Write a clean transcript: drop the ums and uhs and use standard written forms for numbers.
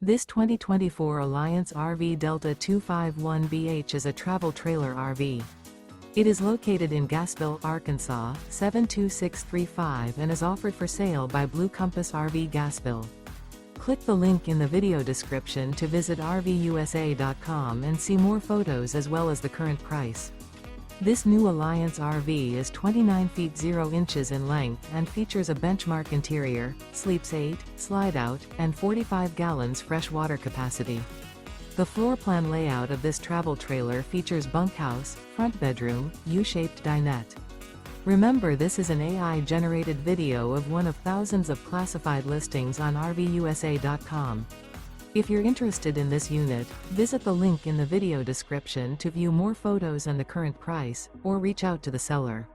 This 2024 Alliance RV Delta 251BH is a travel trailer RV. It is located in Gassville, Arkansas, 72635 and is offered for sale by Blue Compass RV Gassville. Click the link in the video description to visit RVUSA.com and see more photos as well as the current price. This new Alliance RV is 29 feet 0 inches in length and features a benchmark interior, sleeps 8, slide-out, and 45 gallons fresh water capacity. The floor plan layout of this travel trailer features bunkhouse, front bedroom, U-shaped dinette. Remember, this is an AI-generated video of one of thousands of classified listings on RVUSA.com. If you're interested in this unit, visit the link in the video description to view more photos and the current price, or reach out to the seller.